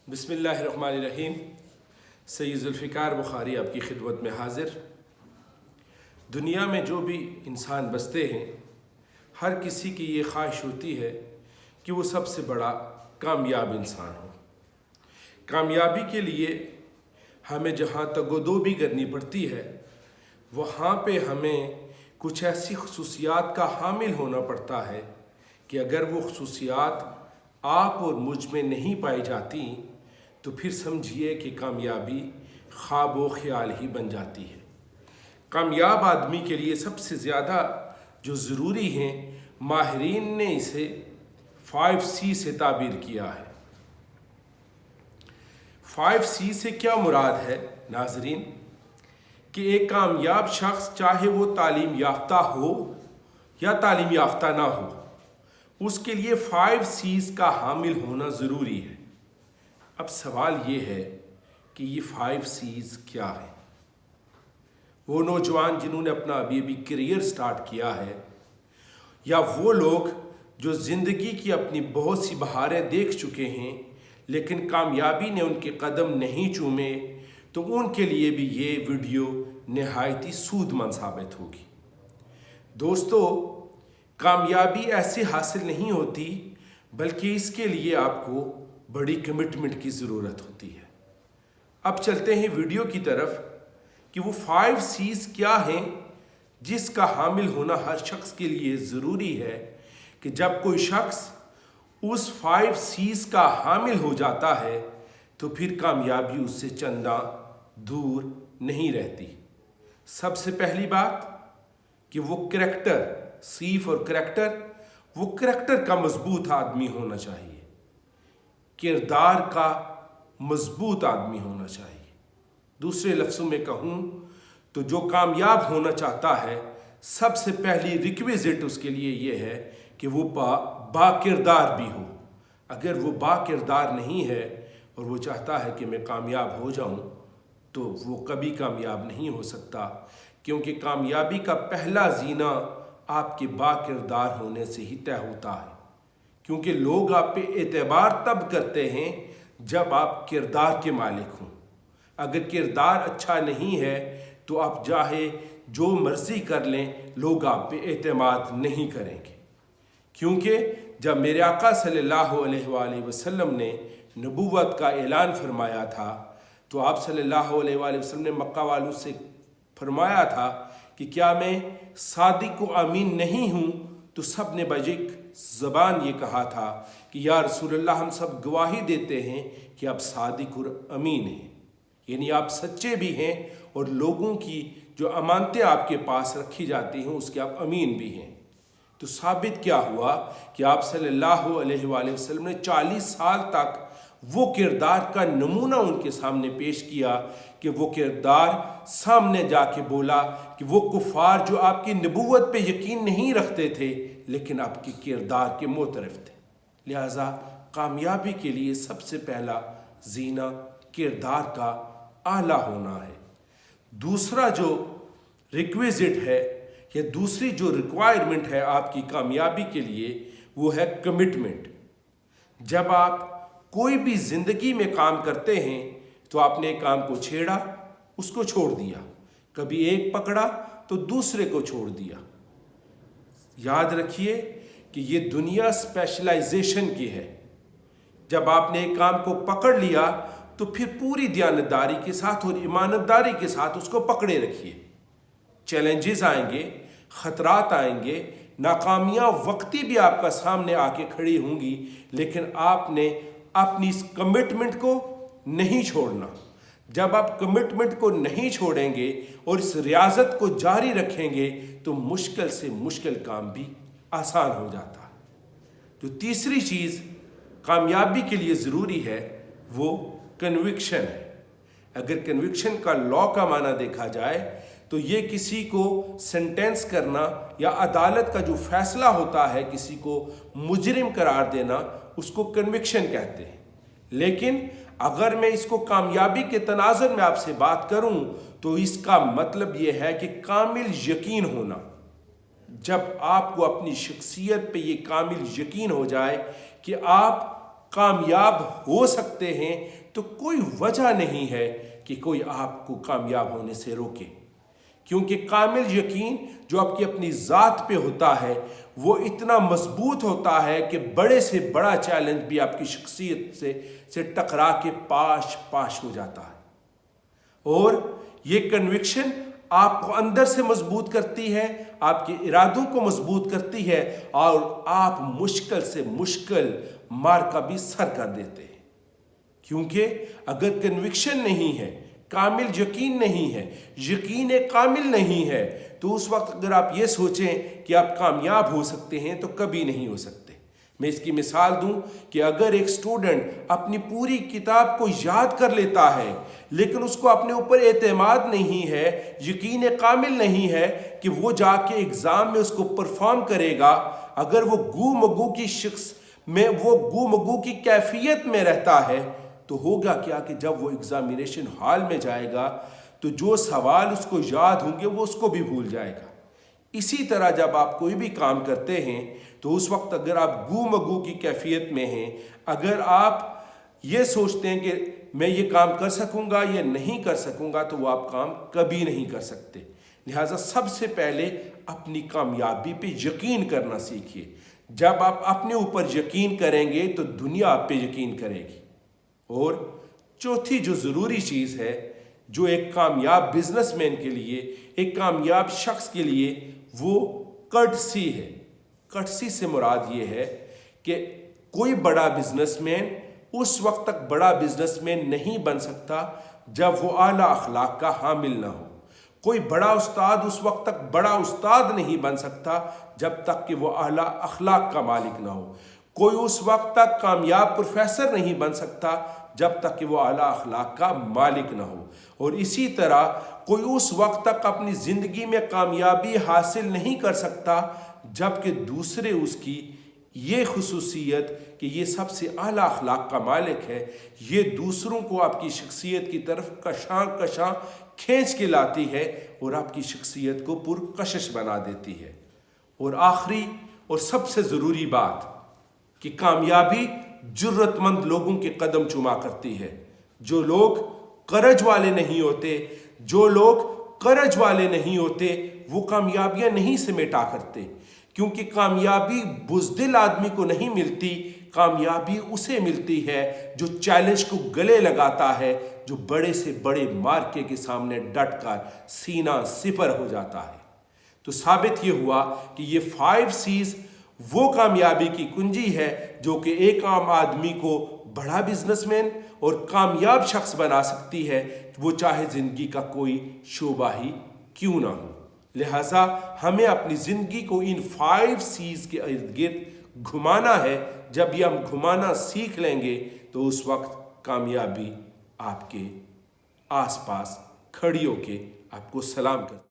बिस्मिल्लाहिर्रहमानिर्रहीम। सैयद ज़ुल्फ़िकार बुखारी आपकी खिदमत में हाज़िर। दुनिया में जो भी इंसान बसते हैं, हर किसी की ये ख्वाहिश होती है कि वो सबसे बड़ा कामयाब इंसान हो। कामयाबी के लिए हमें जहाँ तगोदो भी करनी पड़ती है, वहाँ पे हमें कुछ ऐसी खसूसियात का हामिल होना पड़ता है कि अगर वो खसूसियात आप और मुझ में नहीं पाई जाती तो फिर समझिए कि कामयाबी ख्वाब व ख्याल ही बन जाती है। कामयाब आदमी के लिए सबसे ज़्यादा जो ज़रूरी हैं, माहिरीन ने इसे 5C से ताबीर किया है। 5C से क्या मुराद है नाज़रीन, कि एक कामयाब शख्स चाहे वो तालीम याफ्ता हो या तालीम याफ्ता ना हो, उसके लिए 5C's का हामिल होना ज़रूरी है। अब सवाल ये है कि ये 5C's क्या है। वो नौजवान जिन्होंने अपना अभी करियर स्टार्ट किया है, या वो लोग जो ज़िंदगी की अपनी बहुत सी बहारें देख चुके हैं लेकिन कामयाबी ने उनके कदम नहीं चूमे, तो उनके लिए भी ये वीडियो नहायत ही सूदमंद साबित होगी। दोस्तों, कामयाबी ऐसे हासिल नहीं होती, बल्कि इसके लिए आपको बड़ी कमिटमेंट की ज़रूरत होती है। अब चलते हैं वीडियो की तरफ कि वो 5C's क्या हैं जिसका हामिल होना हर शख्स के लिए ज़रूरी है, कि जब कोई शख्स उस 5C's का हामिल हो जाता है तो फिर कामयाबी उससे चंदा दूर नहीं रहती। सबसे पहली बात कि वो करैक्टर, C फॉर करैक्टर, वो करैक्टर का मजबूत आदमी होना चाहिए, किरदार का मजबूत आदमी होना चाहिए। दूसरे लफ्ज़ों में कहूँ तो जो कामयाब होना चाहता है, सबसे पहली रिक्विजिट उसके लिए ये है कि वो बाकिरदार भी हो। अगर वो बाकिरदार नहीं है और वो चाहता है कि मैं कामयाब हो जाऊं, तो वो कभी कामयाब नहीं हो सकता, क्योंकि कामयाबी का पहला जीना आपके बाकिरदार होने से ही तय होता है। क्योंकि लोग आप पे एतबार तब करते हैं जब आप किरदार के मालिक हों। अगर किरदार अच्छा नहीं है तो आप चाहे जो मर्ज़ी कर लें, लोग आप पे एतमाद नहीं करेंगे। क्योंकि जब मेरे आका सल्लल्लाहु अलैहि वसल्लम ने नबूवत का ऐलान फरमाया था, तो आप सल्लल्लाहु अलैहि वसल्लम ने मक्का वालों से फरमाया था कि क्या मैं सादिक व अमीन नहीं हूँ, तो सब ने बजिक ज़बान ये कहा था कि या रसूलल्लाह, हम सब गवाही देते हैं कि आप सादिक और अमीन हैं, यानी आप सच्चे भी हैं और लोगों की जो अमानतें आपके पास रखी जाती हैं उसके आप अमीन भी हैं। तो साबित क्या हुआ कि आप सल्लल्लाहु अलैहि वसल्लम ने 40 साल तक वो किरदार का नमूना उनके सामने पेश किया कि वो किरदार सामने जाके बोला कि वो कुफार जो आपकी नबूवत पे यकीन नहीं रखते थे, लेकिन आपके किरदार के मोतरफ थे। लिहाजा कामयाबी के लिए सबसे पहला जीना किरदार का आला होना है। दूसरा जो रिक्विजिट है या दूसरी जो रिक्वायरमेंट है आपकी कामयाबी के लिए, वो है कमिटमेंट। जब आप कोई भी ज़िंदगी में काम करते हैं तो आपने एक काम को छेड़ा, उसको छोड़ दिया, कभी एक पकड़ा तो दूसरे को छोड़ दिया। याद रखिए कि ये दुनिया स्पेशलाइजेशन की है। जब आपने एक काम को पकड़ लिया तो फिर पूरी दयानतदारी के साथ और ईमानदारी के साथ उसको पकड़े रखिए। चैलेंजेस आएंगे, ख़तरात आएंगे, नाकामियाँ वक्ती भी आपका सामने आके खड़ी होंगी, लेकिन आपने अपनी इस कमिटमेंट को नहीं छोड़ना। जब आप कमिटमेंट को नहीं छोड़ेंगे और इस रियाजत को जारी रखेंगे तो मुश्किल से मुश्किल काम भी आसान हो जाता है। जो तीसरी चीज़ कामयाबी के लिए ज़रूरी है वो कन्विक्शन है। अगर कन्विक्शन का लॉ का माना देखा जाए तो ये किसी को सेंटेंस करना या अदालत का जो फैसला होता है किसी को मुजरिम करार देना, उसको कन्विक्शन कहते हैं। लेकिन अगर मैं इसको कामयाबी के तनाज़ुर में आपसे बात करूं तो इसका मतलब ये है कि कामिल यकीन होना। जब आपको अपनी शख्सियत पे ये कामिल यकीन हो जाए कि आप कामयाब हो सकते हैं तो कोई वजह नहीं है कि कोई आपको कामयाब होने से रोके, क्योंकि कामिल यकीन जो आपकी अपनी ज़ात पे होता है वो इतना मजबूत होता है कि बड़े से बड़ा चैलेंज भी आपकी शख्सियत से टकरा के पाश पाश हो जाता है। और ये कन्विक्शन आपको अंदर से मजबूत करती है, आपके इरादों को मजबूत करती है और आप मुश्किल से मुश्किल मार का भी सर कर देते हैं। क्योंकि अगर कन्विक्शन नहीं है, कामिल यकीन नहीं है, यकीन कामिल नहीं है, तो उस वक्त अगर आप ये सोचें कि आप कामयाब हो सकते हैं तो कभी नहीं हो सकते। मैं इसकी मिसाल दूं कि अगर एक स्टूडेंट अपनी पूरी किताब को याद कर लेता है लेकिन उसको अपने ऊपर एतमाद नहीं है, यकीन कामिल नहीं है कि वो जाके एग्ज़ाम में उसको परफॉर्म करेगा, अगर वो गू मगू की कैफियत में रहता है तो होगा क्या कि जब वो एग्जामिनेशन हॉल में जाएगा तो जो सवाल उसको याद होंगे वो उसको भी भूल जाएगा। इसी तरह जब आप कोई भी काम करते हैं तो उस वक्त अगर आप गू मगू की कैफियत में हैं, अगर आप ये सोचते हैं कि मैं ये काम कर सकूंगा या नहीं कर सकूंगा, तो वो आप काम कभी नहीं कर सकते। लिहाजा सबसे पहले अपनी कामयाबी पे यकीन करना सीखिए। जब आप अपने ऊपर यकीन करेंगे तो दुनिया आप पे यकीन करेगी। और चौथी जो ज़रूरी चीज़ है जो एक कामयाब बिजनेसमैन के लिए, एक कामयाब शख्स के लिए, वो कर्टसी है। कर्टसी से मुराद ये है कि कोई बड़ा बिजनेसमैन उस वक्त तक बड़ा बिजनेसमैन नहीं बन सकता जब वो आला अखलाक का हामिल ना हो। कोई बड़ा उस्ताद उस वक्त तक बड़ा उस्ताद नहीं बन सकता जब तक कि वो आला अखलाक का मालिक ना हो। कोई उस वक्त तक कामयाब प्रोफेसर नहीं बन सकता जब तक कि वो आला अखलाक का मालिक ना हो। और इसी तरह कोई उस वक्त तक अपनी ज़िंदगी में कामयाबी हासिल नहीं कर सकता जबकि दूसरे उसकी ये खुसूसियत कि ये सबसे आला अखलाक का मालिक है, ये दूसरों को आपकी शख्सियत की तरफ कशां खींच के लाती है और आपकी शख्सियत को पुरकशिश बना देती है। और आखिरी और सबसे ज़रूरी बात कि कामयाबी जुर्रतमंद लोगों के कदम चुमा करती है। जो लोग करज वाले नहीं होते, जो लोग करज वाले नहीं होते, वो कामयाबियां नहीं समेटा करते, क्योंकि कामयाबी बुज़दिल आदमी को नहीं मिलती, कामयाबी उसे मिलती है जो चैलेंज को गले लगाता है, जो बड़े से बड़े मार्के के सामने डट कर सीना सिपर हो जाता है। तो साबित ये हुआ कि ये 5 C's वो कामयाबी की कुंजी है जो कि एक आम आदमी को बड़ा बिजनेसमैन और कामयाब शख्स बना सकती है, वो चाहे ज़िंदगी का कोई शोबा ही क्यों ना हो। लिहाजा हमें अपनी ज़िंदगी को इन 5 C's के इर्द गिर्द घुमाना है। जब ये हम घुमाना सीख लेंगे तो उस वक्त कामयाबी आपके आसपास खड़ी होके आपको सलाम कर